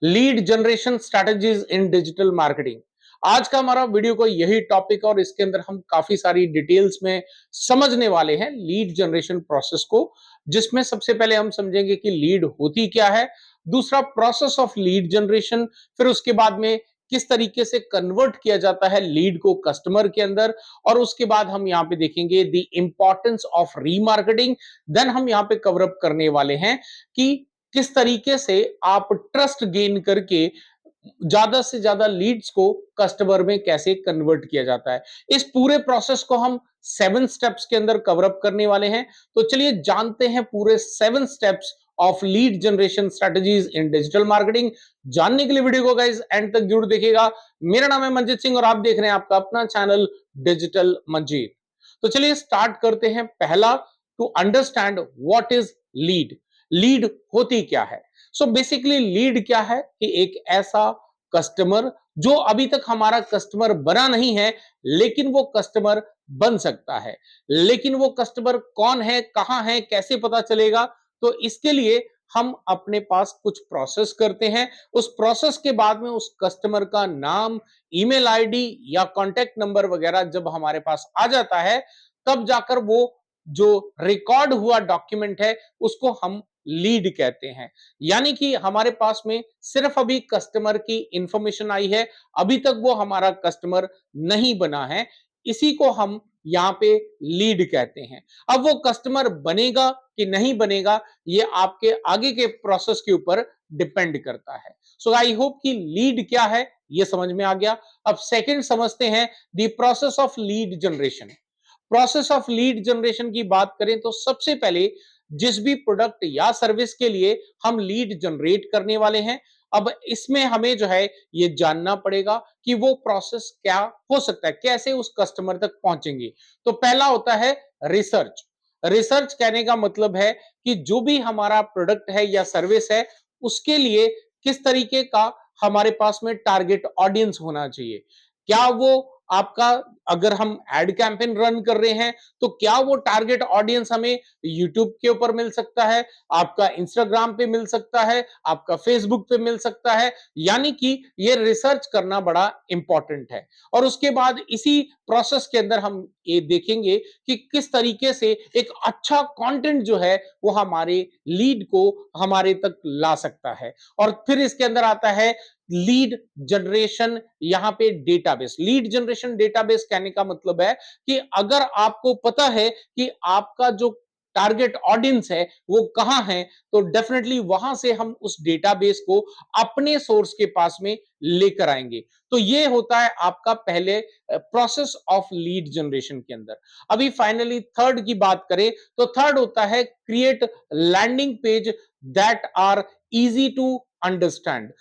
Lead generation strategies इन digital marketing. आज का हमारा वीडियो को यही टॉपिक और इसके अंदर हम काफी सारी डिटेल्स में समझने वाले हैं लीड जनरेशन प्रोसेस को, जिसमें सबसे पहले हम समझेंगे कि लीड होती क्या है, दूसरा प्रोसेस ऑफ लीड जनरेशन, फिर उसके बाद में किस तरीके से कन्वर्ट किया जाता है लीड को कस्टमर के अंदर, और उसके बाद हम यहाँ पे देखेंगे the importance of remarketing. Then हम यहाँ पे कवर अप करने वाले हैं कि किस तरीके से आप ट्रस्ट गेन करके ज्यादा से ज्यादा लीड्स को कस्टमर में कैसे कन्वर्ट किया जाता है। इस पूरे प्रोसेस को हम 7 स्टेप्स के अंदर कवर अप करने वाले हैं। तो चलिए जानते हैं पूरे 7 steps of lead generation strategies in digital marketing. जानने के लिए वीडियो को गाइस एंड तक जरूर देखिएगा। मेरा नाम है मंजीत सिंह और आप देख रहे हैं आपका अपना चैनल डिजिटल मंजीत। तो चलिए स्टार्ट करते हैं। पहला, to understand what is lead. Lead होती क्या है? सो बेसिकली लीड क्या है कि एक ऐसा कस्टमर जो अभी तक हमारा कस्टमर बना नहीं है, लेकिन वो कस्टमर बन सकता है। लेकिन वो कस्टमर कौन है, कहां है, कैसे पता चलेगा? तो इसके लिए हम अपने पास कुछ प्रोसेस करते हैं। उस प्रोसेस के बाद में उस कस्टमर का नाम, ईमेल आईडी या कॉन्टेक्ट नंबर वगैरह जब हमारे पास आ जाता है, तब जाकर वो जो रिकॉर्ड हुआ डॉक्यूमेंट है उसको हम लीड कहते हैं। यानी कि हमारे पास में सिर्फ अभी कस्टमर की इंफॉर्मेशन आई है, अभी तक वो हमारा कस्टमर नहीं बना है, इसी को हम यहां पे लीड कहते हैं। अब वो कस्टमर बनेगा कि नहीं बनेगा, ये आपके आगे के प्रोसेस के ऊपर डिपेंड करता है। सो आई होप कि लीड क्या है ये समझ में आ गया। अब सेकंड समझते हैं, the process of lead generation. Process of lead generation की बात करें तो सबसे पहले जिस भी प्रोडक्ट या सर्विस के लिए हम लीड जनरेट करने वाले हैं, अब इसमें हमें जो है ये जानना पड़ेगा कि वो प्रोसेस क्या हो सकता है, कैसे उस कस्टमर तक पहुंचेंगे। तो पहला होता है रिसर्च। रिसर्च कहने का मतलब है कि जो भी हमारा प्रोडक्ट है या सर्विस है, उसके लिए किस तरीके का हमारे पास में टारगेट ऑडियंस होना चाहिए। क्या वो आपका, अगर हम एड कैंपेन रन कर रहे हैं तो क्या वो टारगेट ऑडियंस हमें यूट्यूब के ऊपर मिल सकता है, आपका इंस्टाग्राम पे मिल सकता है, आपका फेसबुक पे मिल सकता है। यानी कि ये रिसर्च करना बड़ा इंपॉर्टेंट है। और उसके बाद इसी प्रोसेस के अंदर हम ये देखेंगे कि किस तरीके से एक अच्छा कंटेंट जो है वो हमारे लीड को हमारे तक ला सकता है। और फिर इसके अंदर आता है लीड जनरेशन, यहां पे डेटाबेस। लीड जनरेशन डेटाबेस कहने का मतलब है कि अगर आपको पता है कि आपका जो टारगेट ऑडियंस है वो कहां है, तो डेफिनेटली वहां से हम उस डेटाबेस को अपने सोर्स के पास में लेकर आएंगे। तो ये होता है आपका पहले प्रोसेस ऑफ लीड जनरेशन के अंदर। अभी फाइनली थर्ड की बात करें तो थर्ड होता है create landing page that are easy to understand.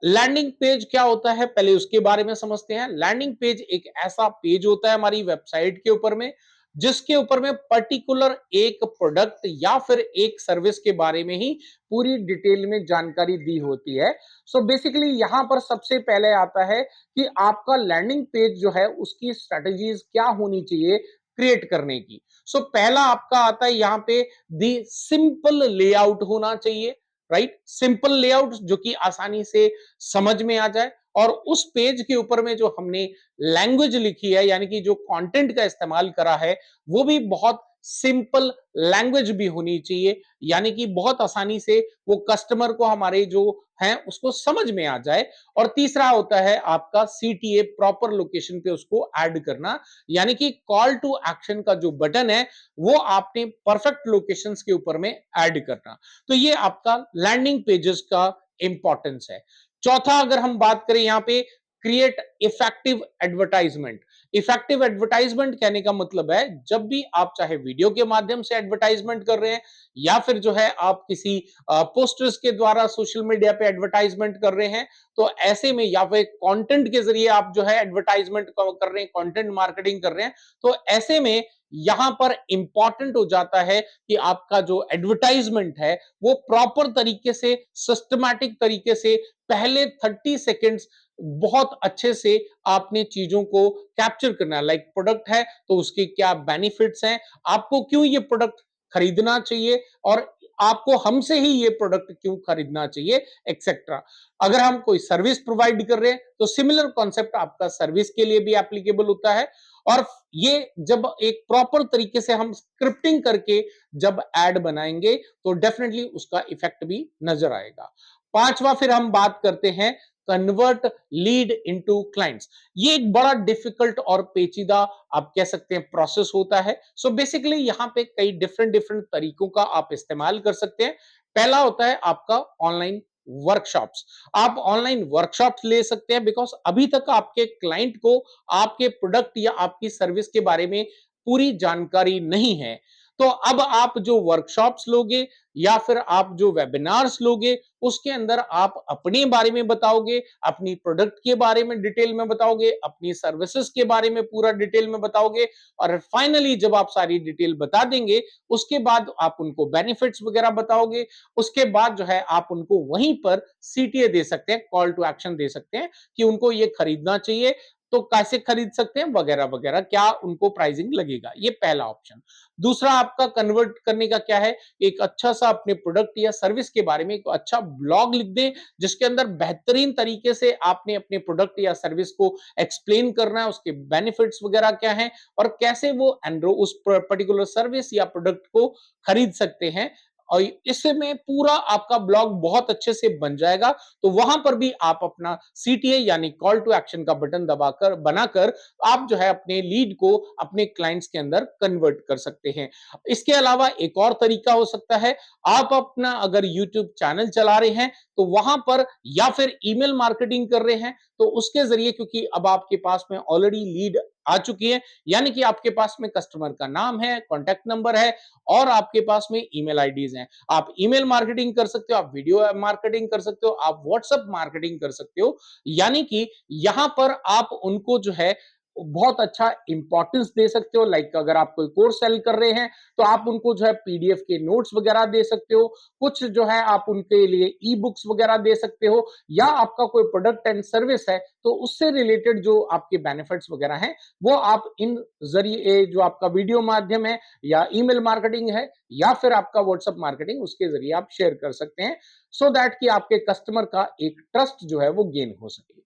Landing page क्या होता है पहले उसके बारे में समझते हैं। लैंडिंग पेज एक ऐसा पेज होता है हमारी वेबसाइट के ऊपर में, जिसके ऊपर में पर्टिकुलर एक प्रोडक्ट या फिर एक सर्विस के बारे में ही पूरी डिटेल में जानकारी दी होती है। सो बेसिकली यहां पर सबसे पहले आता है कि आपका लैंडिंग पेज जो है उसकी स्ट्रेटजीज क्या होनी चाहिए क्रिएट करने की। सो पहला आपका आता है यहां पे दी सिंपल लेआउट होना चाहिए। राइट, सिंपल लेआउट जो कि आसानी से समझ में आ जाए, और उस पेज के ऊपर में जो हमने लैंग्वेज लिखी है यानी कि जो कंटेंट का इस्तेमाल करा है वो भी बहुत सिंपल लैंग्वेज भी होनी चाहिए, यानी कि बहुत आसानी से वो कस्टमर को हमारे जो हैं उसको समझ में आ जाए। और तीसरा होता है आपका सीटीए, प्रॉपर लोकेशन पे उसको ऐड करना, यानी कि कॉल टू एक्शन का जो बटन है वो आपने परफेक्ट लोकेशंस के ऊपर में ऐड करना। तो ये आपका लैंडिंग पेजेस का इंपॉर्टेंस है। चौथा अगर हम बात करें यहां पे create effective advertisement. Effective advertisement कहने का मतलब है जब भी आप चाहे वीडियो के माध्यम से एडवर्टाइजमेंट कर रहे हैं या फिर जो है आप किसी पोस्टर्स के द्वारा सोशल मीडिया पे एडवर्टाइजमेंट कर रहे हैं, तो ऐसे में या फिर कंटेंट के जरिए आप जो है एडवर्टाइजमेंट कर रहे हैं, कंटेंट मार्केटिंग कर रहे हैं, तो ऐसे में यहां पर इंपॉर्टेंट हो जाता है कि आपका जो एडवर्टाइजमेंट है वो प्रॉपर तरीके से, सिस्टमैटिक तरीके से पहले 30 सेकेंड्स बहुत अच्छे से आपने चीजों को कैप्चर करना है। लाइक प्रोडक्ट है तो उसके क्या बेनिफिट्स हैं, आपको क्यों ये प्रोडक्ट खरीदना चाहिए, और आपको हमसे ही ये प्रोडक्ट क्यों खरीदना चाहिए, एक्सेट्रा। अगर हम कोई सर्विस प्रोवाइड कर रहे हैं तो सिमिलर कॉन्सेप्ट आपका सर्विस के लिए भी एप्लीकेबल होता है। और ये जब एक प्रॉपर तरीके से हम स्क्रिप्टिंग करके जब एड बनाएंगे तो डेफिनेटली उसका इफेक्ट भी नजर आएगा। पांचवा फिर हम बात करते हैं कन्वर्ट लीड इनटू क्लाइंट्स। ये एक बड़ा डिफिकल्ट और पेचीदा आप कह सकते हैं प्रोसेस होता है। सो बेसिकली यहां पे कई डिफरेंट डिफरेंट तरीकों का आप इस्तेमाल कर सकते हैं। पहला होता है आपका ऑनलाइन वर्कशॉप्स। आप ऑनलाइन वर्कशॉप्स ले सकते हैं बिकॉज अभी तक आपके क्लाइंट को आपके प्रोडक्ट या आपकी सर्विस के बारे में पूरी जानकारी नहीं है। तो अब आप जो वर्कशॉप्स लोगे या फिर आप जो वेबिनार्स लोगे उसके अंदर आप अपने बारे में बताओगे, अपनी प्रोडक्ट के बारे में डिटेल में बताओगे, अपनी सर्विसेज के बारे में पूरा डिटेल में बताओगे। और फाइनली जब आप सारी डिटेल बता देंगे उसके बाद आप उनको बेनिफिट्स वगैरह बताओगे। उसके बाद जो है आप उनको वहीं पर सीटीए दे सकते हैं, कॉल टू एक्शन दे सकते हैं कि उनको ये खरीदना चाहिए तो कैसे खरीद सकते हैं वगैरह वगैरह, क्या उनको प्राइसिंग लगेगा। ये पहला ऑप्शन। दूसरा आपका कन्वर्ट करने का क्या है, एक अच्छा सा अपने प्रोडक्ट या सर्विस के बारे में एक अच्छा ब्लॉग लिख दें जिसके अंदर बेहतरीन तरीके से आपने अपने प्रोडक्ट या सर्विस को एक्सप्लेन करना है, उसके बेनिफिट्स वगैरह क्या हैं और कैसे वो एनरो उस पर्टिकुलर सर्विस या प्रोडक्ट को खरीद सकते हैं। और इसमें पूरा आपका ब्लॉग बहुत अच्छे से बन जाएगा। तो वहां पर भी आप अपना सीटीए यानी कॉल टू एक्शन का बटन दबाकर बनाकर आप जो है अपने लीड को अपने क्लाइंट्स के अंदर कन्वर्ट कर सकते हैं। इसके अलावा एक और तरीका हो सकता है, आप अपना अगर यूट्यूब चैनल चला रहे हैं तो वहां पर या फिर ईमेल मार्केटिंग कर रहे हैं तो उसके जरिए, क्योंकि अब आपके पास में ऑलरेडी लीड आ चुकी है, यानी कि आपके पास में कस्टमर का नाम है, कॉन्टैक्ट नंबर है और आपके पास में ईमेल आईडीज हैं। आप ईमेल मार्केटिंग कर सकते हो, आप वीडियो मार्केटिंग कर सकते हो, आप व्हाट्सएप मार्केटिंग कर सकते हो। यानी कि यहां पर आप उनको जो है बहुत अच्छा इंपॉर्टेंस दे सकते हो। लाइक अगर आप कोई कोर्स सेल कर रहे हैं तो आप उनको जो है पीडीएफ के नोट्स वगैरह दे सकते हो, कुछ जो है आप उनके लिए ई बुक्स वगैरह दे सकते हो, या आपका कोई प्रोडक्ट एंड सर्विस है तो उससे रिलेटेड जो आपके बेनिफिट्स वगैरह हैं वो आप इन जरिए, जो आपका वीडियो माध्यम है या ईमेल मार्केटिंग है या फिर आपका व्हाट्सएप मार्केटिंग, उसके जरिए आप शेयर कर सकते हैं सो दैट कि आपके कस्टमर का एक ट्रस्ट जो है वो गेन हो सके।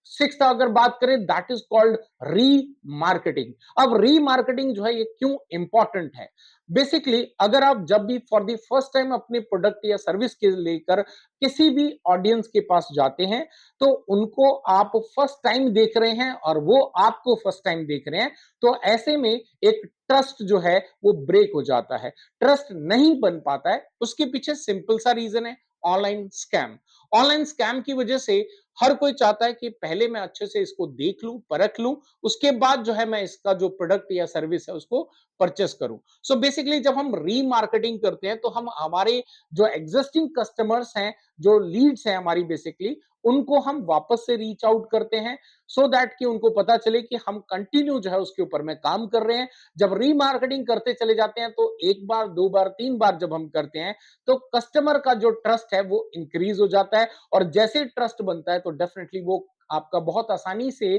सिक्स्थ अगर बात करें दैट इज कॉल्ड री मार्केटिंग। अब री मार्केटिंग जो है ये क्यों इंपॉर्टेंट है, बेसिकली अगर आप जब भी फॉर द फर्स्ट टाइम अपने प्रोडक्ट या सर्विस के लेकर किसी भी ऑडियंस के पास जाते हैं तो उनको आप फर्स्ट टाइम देख रहे हैं और वो आपको फर्स्ट टाइम देख रहे हैं, तो ऐसे में एक ट्रस्ट जो है वो ब्रेक हो जाता है, ट्रस्ट नहीं बन पाता है। उसके पीछे सिंपल सा रीजन है, ऑनलाइन स्कैम। ऑनलाइन स्कैम की वजह से हर कोई चाहता है कि पहले मैं अच्छे से इसको देख लूं, परख लूं, उसके बाद जो है मैं इसका जो प्रोडक्ट या सर्विस है उसको परचेस करूं। सो बेसिकली जब हम रीमार्केटिंग करते हैं तो हम हमारे जो एग्जिस्टिंग कस्टमर्स हैं, जो लीड्स हैं हमारी, बेसिकली उनको हम वापस से रीच आउट करते हैं सो दैट कि उनको पता चले कि हम कंटिन्यू जो है उसके ऊपर में काम कर रहे हैं। जब रीमार्केटिंग करते चले जाते हैं तो एक बार, दो बार, तीन बार जब हम करते हैं तो कस्टमर का जो ट्रस्ट है वो इंक्रीज हो जाता है और जैसे ट्रस्ट बनता है तो डेफिनेटली वो आपका बहुत आसानी से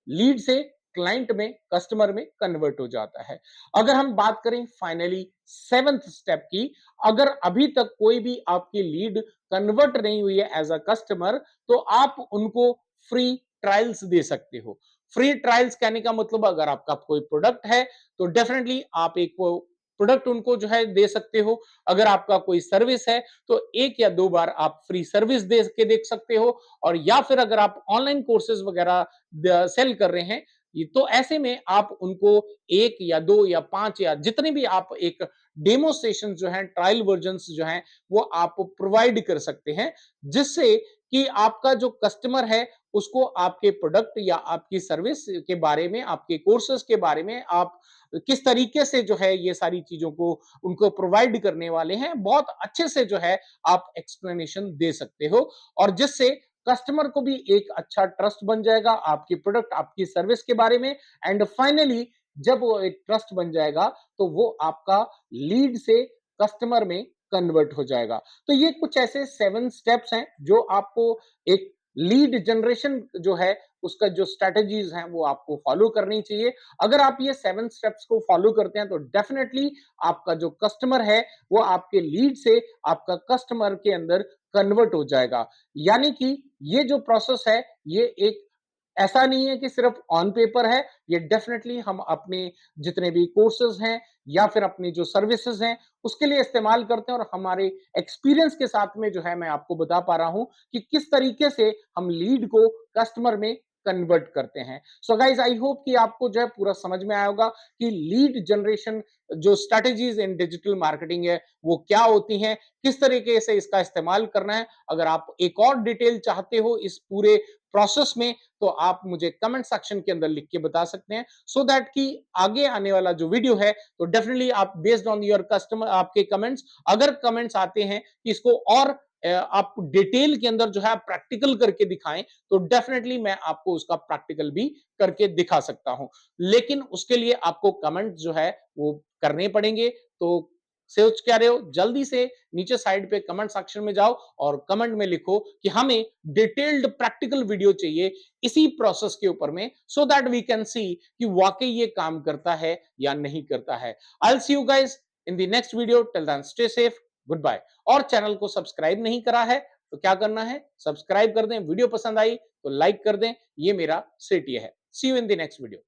लीड से क्लाइंट में, कस्टमर में कन्वर्ट हो जाता है। अगर हम बात करें फाइनली सेवेंथ स्टेप की, अगर अभी तक कोई भी आपकी लीड कन्वर्ट नहीं हुई है एज अ कस्टमर तो आप उनको फ्री ट्रायल्स दे सकते हो। फ्री ट्रायल्स कहने का मतलब अगर आपका कोई प्रोडक्ट है तो डेफिनेटली आप एक प्रोडक्ट उनको जो है दे सकते हो। अगर आपका कोई सर्विस है तो एक या दो बार आप फ्री सर्विस दे के देख सकते हो। और या फिर अगर आप ऑनलाइन कोर्सेज वगैरह सेल कर रहे हैं तो ऐसे में आप उनको एक या दो या पांच या जितने भी आप एक डेमो सेशन जो है, ट्रायल वर्जन्स जो हैं वो आप प्रोवाइड कर सकते हैं, जिससे कि आपका जो कस्टमर है उसको आपके प्रोडक्ट या आपकी सर्विस के बारे में, आपके कोर्सेज के बारे में आप किस तरीके से जो है ये सारी चीजों को उनको प्रोवाइड करने वाले हैं, बहुत अच्छे से जो है आप एक्सप्लेनेशन दे सकते हो। और जिससे कस्टमर को भी एक अच्छा ट्रस्ट बन जाएगा आपकी प्रोडक्ट, आपकी सर्विस के बारे में। एंड फाइनली जब वो एक ट्रस्ट बन जाएगा तो वो आपका लीड से कस्टमर में कन्वर्ट हो जाएगा। तो ये कुछ ऐसे 7 स्टेप्स हैं जो आपको एक लीड जनरेशन जो है उसका जो स्ट्रेटजीज हैं वो आपको फॉलो करनी चाहिए। अगर आप ये 7 स्टेप्स को फॉलो करते हैं तो डेफिनेटली आपका जो कस्टमर है वो आपके लीड से आपका कस्टमर के अंदर कन्वर्ट हो जाएगा। यानी कि ये जो प्रोसेस है ये एक ऐसा नहीं है कि सिर्फ ऑन पेपर है, ये डेफिनेटली हम अपने जितने भी कोर्सेज हैं या फिर अपनी जो सर्विसेज हैं उसके लिए इस्तेमाल करते हैं और हमारे एक्सपीरियंस के साथ में जो है मैं आपको बता पा रहा हूं कि किस तरीके से हम लीड को कस्टमर में कन्वर्ट करते हैं। सो गाइज आई होप कि आपको जो है पूरा समझ में आया होगा कि लीड जनरेशन जो स्ट्रेटेजीज इन डिजिटल मार्केटिंग है वो क्या होती हैं, किस तरीके से इसका इस्तेमाल करना है। अगर आप एक और डिटेल चाहते हो इस पूरे प्रोसेस में तो आप मुझे कमेंट सेक्शन के अंदर लिख के बता सकते हैं सो दैट कि आगे आने वाला जो वीडियो है तो डेफिनेटली आप बेस्ड ऑन योर कस्टमर आपके कमेंट्स अगर कमेंट्स आते हैं कि इसको और आप डिटेल के अंदर जो है प्रैक्टिकल करके दिखाएं तो डेफिनेटली मैं आपको उसका प्रैक्टिकल भी करके दिखा सकता हूं। लेकिन उसके लिए आपको कमेंट जो है वो करने पड़ेंगे। तो सोच क्या रहे हो, जल्दी से नीचे साइड पे कमेंट सेक्शन में जाओ और कमेंट में लिखो कि हमें डिटेल्ड प्रैक्टिकल वीडियो चाहिए इसी प्रोसेस के ऊपर में so that we can see कि वाकई ये काम करता है या नहीं करता है। I will see you guys in the next video, till then stay safe, good bye. और चैनल को सब्सक्राइब नहीं करा है तो क्या करना है, सब्सक्राइब कर दें। वीडियो पसंद आई तो लाइक कर दें। ये मेरा सेटिया है। See you in the next video.